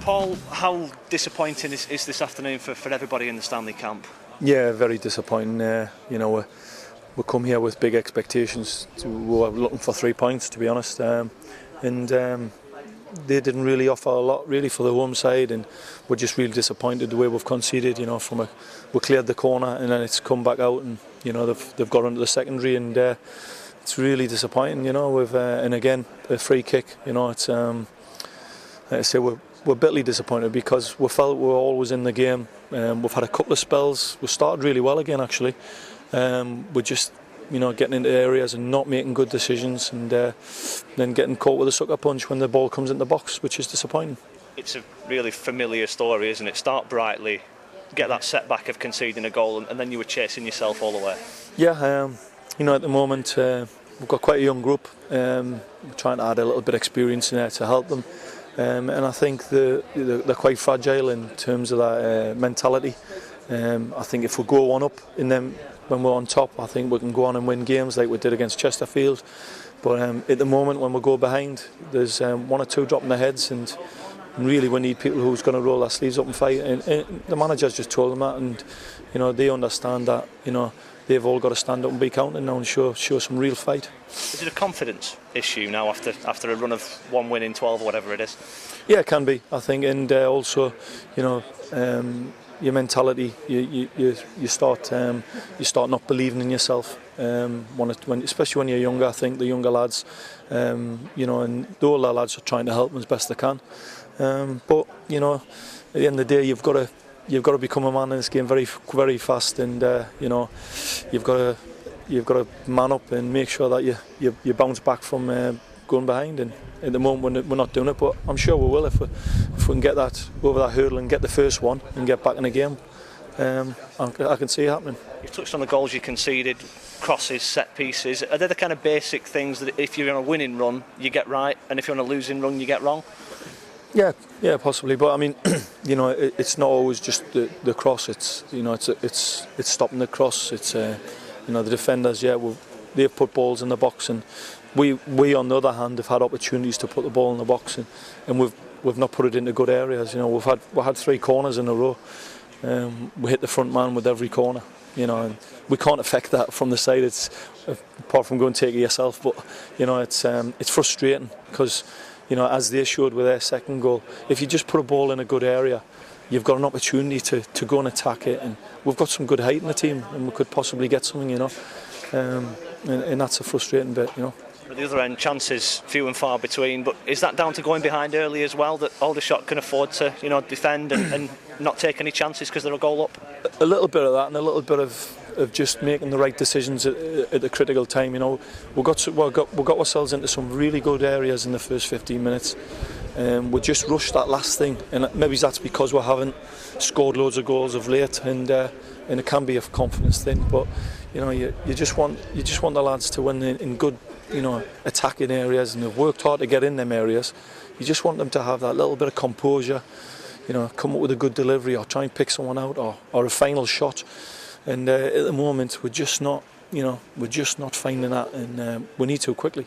Paul, how disappointing is this afternoon for everybody in the Stanley camp? Yeah, very disappointing. We come here with big expectations. We were looking for 3 points, to be honest, and they didn't really offer a lot really for the home side, and we're just really disappointed the way we've conceded. We cleared the corner and then it's come back out, and they've got into the secondary, and it's really disappointing. And again a free kick. It's like I say, we're bitterly disappointed because we felt we were always in the game. We've had a couple of spells. We started really well again, actually. We're just getting into areas and not making good decisions, and then getting caught with a sucker punch when the ball comes in the box, which is disappointing. It's a really familiar story, isn't it? Start brightly, get that setback of conceding a goal, and then you were chasing yourself all the way. Yeah, at the moment we've got quite a young group. We're trying to add a little bit of experience in there to help them. And I think they're quite fragile in terms of that mentality. I think if we go one up in them when we're on top, I think we can go on and win games like we did against Chesterfield. But at the moment when we go behind, there's one or two dropping their heads, and really we need people who's going to roll their sleeves up and fight. And the manager's just told them that, and they understand that. They've all got to stand up and be counted now and show some real fight. Is it a confidence issue now after a run of one win in 12 or whatever it is? Yeah, it can be, I think, and also, your mentality. You start not believing in yourself. Especially when you're younger, I think the younger lads, and the older lads are trying to help them as best they can. But at the end of the day, you've got to become a man in this game very, very fast, and you've got to man up and make sure that you bounce back from going behind. And at the moment we're not doing it, but I'm sure we will if we can get that over that hurdle and get the first one and get back in the game. I can see it happening. You touched on the goals you conceded, crosses, set pieces. Are they the kind of basic things that if you're on a winning run you get right, and if you're on a losing run you get wrong? Yeah, possibly. But I mean, it's not always just the cross. It's stopping the cross. It's the defenders. Yeah, they've put balls in the box, and we on the other hand have had opportunities to put the ball in the box, and we've not put it into good areas. We had 3 corners in a row. We hit the front man with every corner. And we can't affect that from the side. It's apart from going and take it yourself. But it's frustrating because. As they showed with their second goal, if you just put a ball in a good area, you've got an opportunity to go and attack it. And we've got some good height in the team, and we could possibly get something, and that's a frustrating bit, At the other end, chances few and far between. But is that down to going behind early as well, that Aldershot can afford to, defend and not take any chances because they're a goal up? A little bit of that, and a little bit of just making the right decisions at the critical time. We got ourselves into some really good areas in the first 15 minutes. We just rushed that last thing, and maybe that's because we haven't scored loads of goals of late, and it can be a confidence thing. But you just want the lads to win in good attacking areas, and they've worked hard to get in them areas. You just want them to have that little bit of composure, come up with a good delivery or try and pick someone out or a final shot. And at the moment we're just not finding that, and we need to quickly.